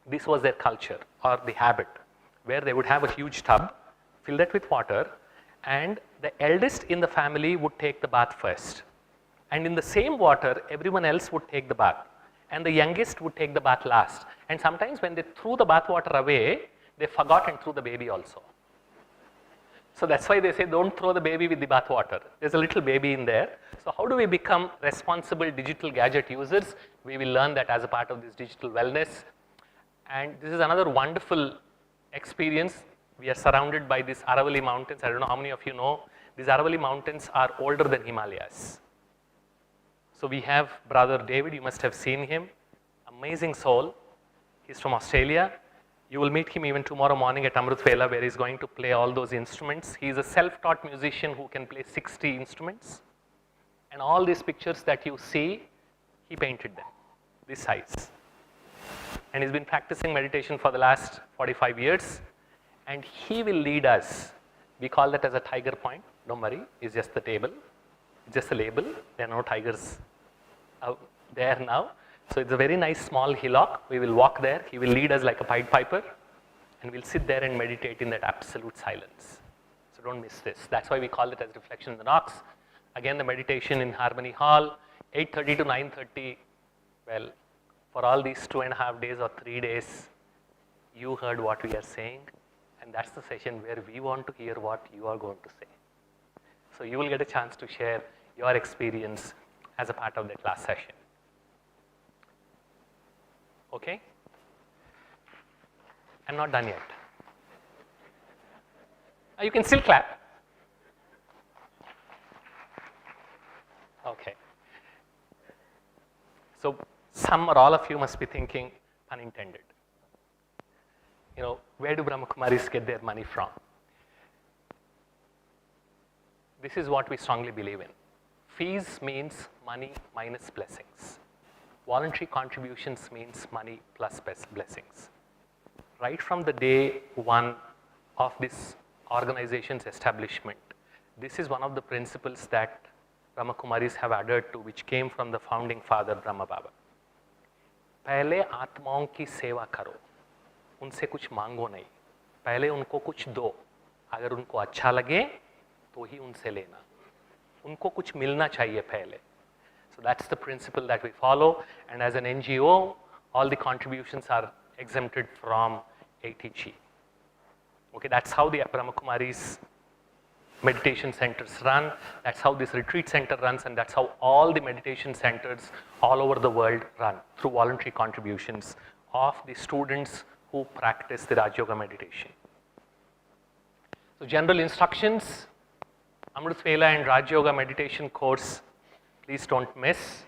this was their culture or the habit, where they would have a huge tub, fill that with water, and the eldest in the family would take the bath first. And in the same water, everyone else would take the bath. And the youngest would take the bath last. And sometimes when they threw the bath water away, they forgot and threw the baby also. So that's why they say don't throw the baby with the bath water. There's a little baby in there. So how do we become responsible digital gadget users? We will learn that as a part of this digital wellness. And this is another wonderful experience. We are surrounded by these Aravalli mountains. I don't know how many of you know. These Aravalli mountains are older than Himalayas. So we have Brother David, you must have seen him. Amazing soul. He's from Australia. You will meet him even tomorrow morning at Amrit Vela, where he's going to play all those instruments. He's a self-taught musician who can play 60 instruments. And all these pictures that you see, he painted them, this size. And he's been practicing meditation for the last 45 years. And he will lead us. We call that as a tiger point. Don't worry, it's just the table, just a label. There are no tigers out there now. So it's a very nice small hillock. We will walk there. He will lead us like a Pied Piper, and we'll sit there and meditate in that absolute silence. So don't miss this. That's why we call it as Reflection in the Rocks. Again, the meditation in Harmony Hall, 8:30 to 9:30. Well, for all these 2.5 days or 3 days, you heard what we are saying, and that's the session where we want to hear what you are going to say. So you will get a chance to share your experience as a part of the class session. Okay? I'm not done yet. You can still clap. Okay. So some or all of you must be thinking, pun intended, where do Brahma Kumaris get their money from? This is what we strongly believe in. Fees means money minus blessings. Voluntary contributions means money plus blessings. Right from the day one of this organization's establishment, this is one of the principles that Brahma Kumaris have adhered to, which came from the founding father Brahma Baba. पहले आत्माओं की सेवा करो, उनसे कुछ मांगो नहीं, पहले उनको कुछ दो, अगर उनको अच्छा लगे तो ही उनसे लेना, उनको कुछ मिलना चाहिए पहले. So that's the principle that we follow, and as an NGO, all the contributions are exempted from ATG. Okay, that's how the Brahma Kumaris meditation centers run, that's how this retreat center runs, and that's how all the meditation centers all over the world run, through voluntary contributions of the students who practice the Raj Yoga meditation. So general instructions, Amrit Vela and Raj Yoga meditation course, please don't miss.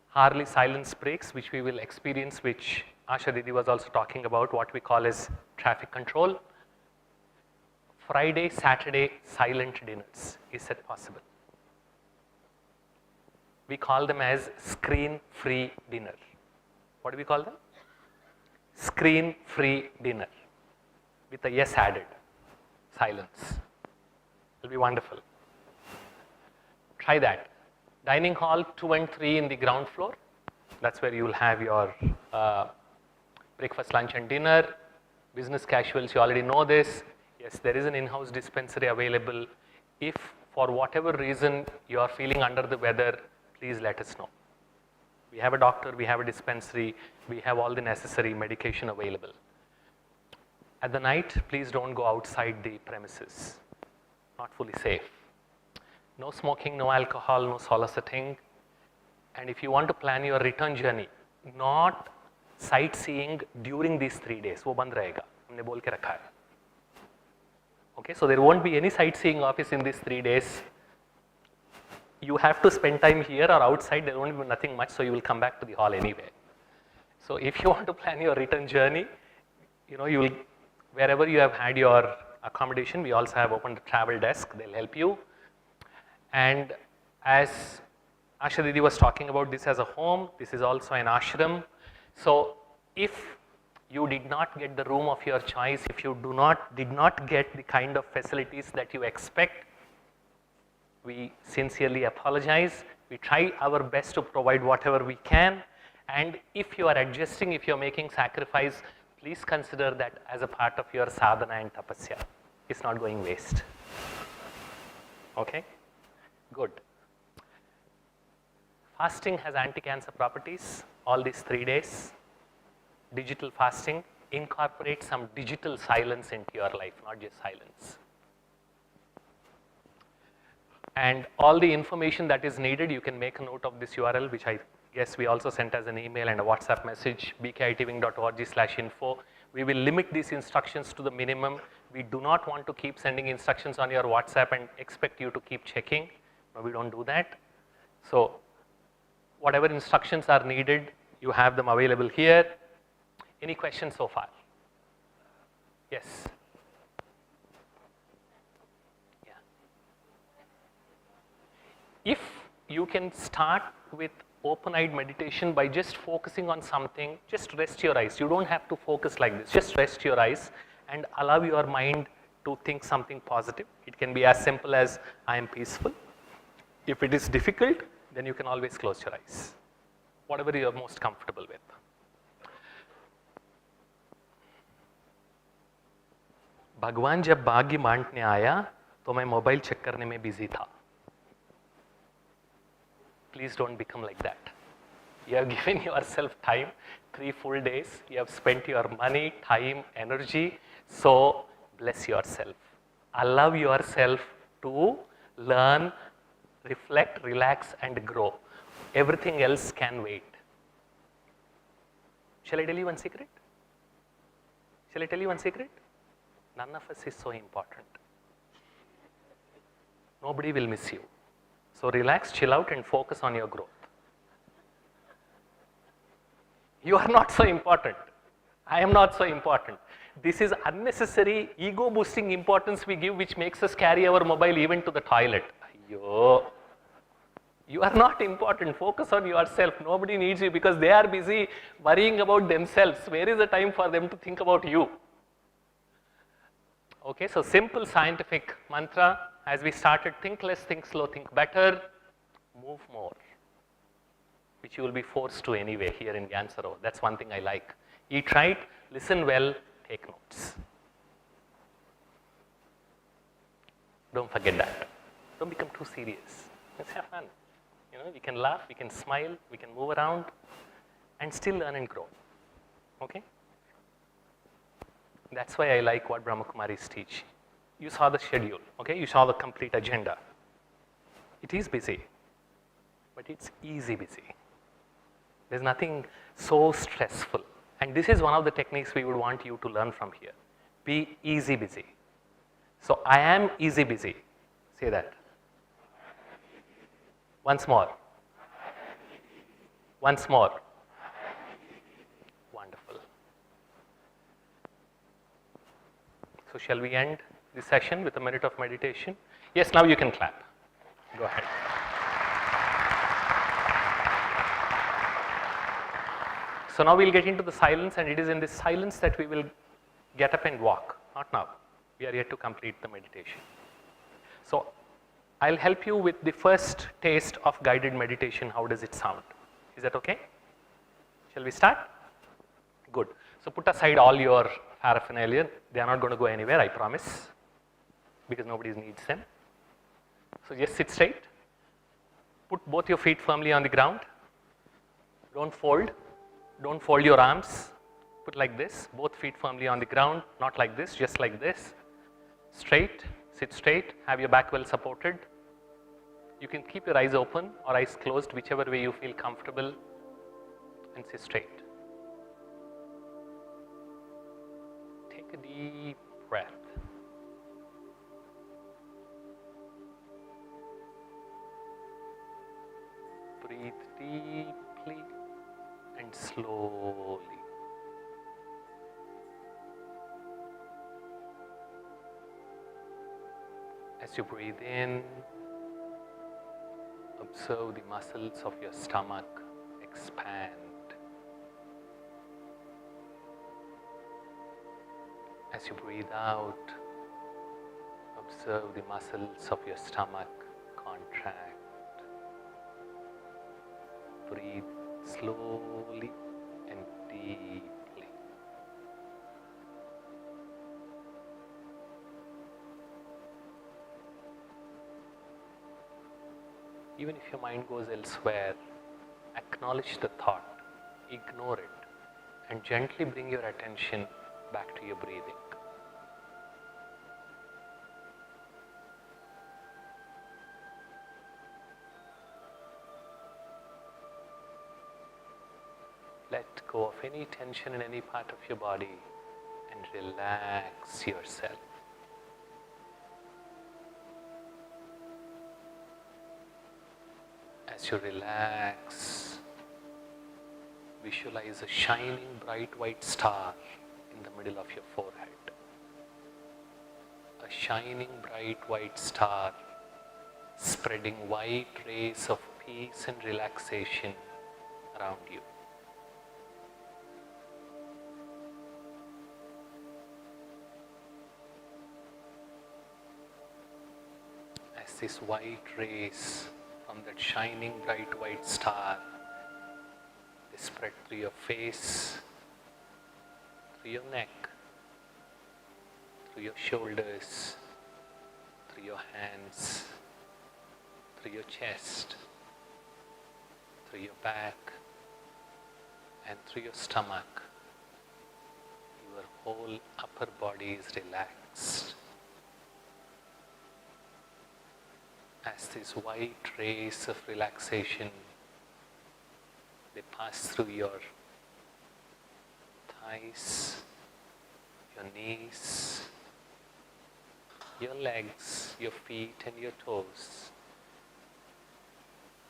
Harley silence breaks, which we will experience, which Asha Didi was also talking about, what we call as traffic control. Friday, Saturday silent dinners. Is that possible? We call them as screen-free dinner. What do we call them? Screen-free dinner with a yes added. Silence. It'll be wonderful. Try that. Dining hall 2 and 3 in the ground floor. That's where you will have your breakfast, lunch and dinner. Business casuals, you already know this. Yes, there is an in-house dispensary available. If for whatever reason you are feeling under the weather, please let us know. We have a doctor, we have a dispensary, we have all the necessary medication available. At the night, please don't go outside the premises. Not fully safe. No smoking, no alcohol, no soliciting. And if you want to plan your return journey, not sightseeing during these 3 days, वो बंद रहेगा, हमने बोल के रखा है. Okay, so there won't be any sightseeing office in these 3 days. You have to spend time here or outside, there won't be nothing much, so you will come back to the hall anyway. So if you want to plan your return journey, you will, wherever you have had your accommodation, we also have opened a travel desk, they'll help you. And as Asha Didi was talking about this as a home, this is also an ashram. So if you did not get the room of your choice, if you did not get the kind of facilities that you expect, we sincerely apologize. We try our best to provide whatever we can. And if you are adjusting, if you are making sacrifice, please consider that as a part of your sadhana and tapasya. It's not going waste. Okay? Good. Fasting has anti-cancer properties all these 3 days. Digital fasting, incorporate some digital silence into your life, not just silence. And all the information that is needed, you can make a note of this URL, which I guess we also sent as an email and a WhatsApp message, bkitving.org/info. We will limit these instructions to the minimum. We do not want to keep sending instructions on your WhatsApp and expect you to keep checking. No, we don't do that. So whatever instructions are needed, you have them available here. Any questions so far? Yes. Yeah. If you can start with open-eyed meditation by just focusing on something, just rest your eyes. You don't have to focus like this. Just rest your eyes and allow your mind to think something positive. It can be as simple as I am peaceful. If it is difficult, then you can always close your eyes. Whatever you are most comfortable with. भगवान जब भाग्य बांटने आया तो मैं mobile check करने में busy था. Please don't become like that. You have given yourself time, 3 full days. You have spent your money, time, energy. So bless yourself. Allow yourself to learn, reflect, relax, and grow. Everything else can wait. Shall I tell you one secret? Shall I tell you one secret? None of us is so important. Nobody will miss you. So relax, chill out, and focus on your growth. You are not so important. I am not so important. This is unnecessary ego boosting importance we give, which makes us carry our mobile even to the toilet. Ayyo. You are not important. Focus on yourself. Nobody needs you because they are busy worrying about themselves. Where is the time for them to think about you? Okay, so simple scientific mantra. As we started, think less, think slow, think better, move more, which you will be forced to anyway here in Gyan Sarovar. That's one thing I like. Eat right, listen well, take notes. Don't forget that. Don't become too serious. Let's have fun. You know, we can laugh, we can smile, we can move around and still learn and grow. Okay? That's why I like what Brahma Kumaris teach. You saw the schedule, okay? You saw the complete agenda. It is busy, but it's easy busy. There's nothing so stressful. And this is one of the techniques we would want you to learn from here. Be easy busy. So I am easy busy. Say that. Once more. Once more. Wonderful. So shall we end this session with a minute of meditation? Yes, now you can clap. Go ahead. So now we'll get into the silence, and it is in this silence that we will get up and walk. Not now. We are yet to complete the meditation. So I'll help you with the first taste of guided meditation. How does it sound? Is that okay? Shall we start? Good. So put aside all your paraphernalia. They are not going to go anywhere, I promise, because nobody needs them. So just sit straight. Put both your feet firmly on the ground. Don't fold. Don't fold your arms. Put like this. Both feet firmly on the ground. Not like this, just like this. Straight. Sit straight. Have your back well supported. You can keep your eyes open or eyes closed, whichever way you feel comfortable, and sit straight. Take a deep breath. Breathe deeply and slowly. As you breathe in, observe the muscles of your stomach expand. As you breathe out, observe the muscles of your stomach contract. Breathe slowly and deeply. Even if your mind goes elsewhere, acknowledge the thought, ignore it, and gently bring your attention back to your breathing. Let go of any tension in any part of your body and relax yourself. As you relax, visualize a shining bright white star in the middle of your forehead. A shining bright white star spreading white rays of peace and relaxation around you. these white rays from that shining bright white star, they spread through your face, through your neck, through your shoulders, through your hands, through your chest, through your back, and through your stomach. Your whole upper body is relaxed. As these white rays of relaxation, they pass through your thighs, your knees, your legs, your feet and your toes.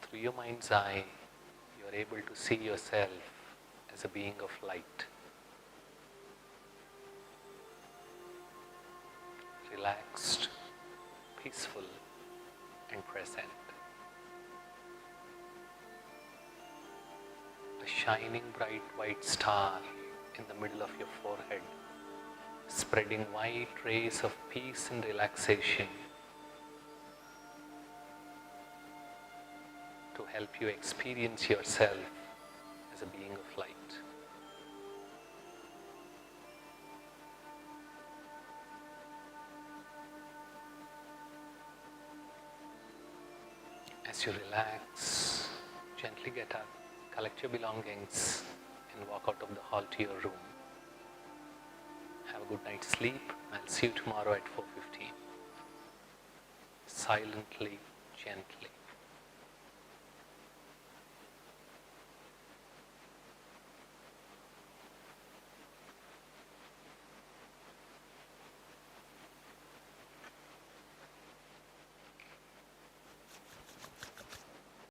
Through your mind's eye, you are able to see yourself as a being of light. Relaxed, peaceful, and present. A shining bright white star in the middle of your forehead, spreading white rays of peace and relaxation to help you experience yourself as a being of light. As you relax, gently get up, collect your belongings and walk out of the hall to your room. Have a good night's sleep. I'll see you tomorrow at 4:15. Silently, gently.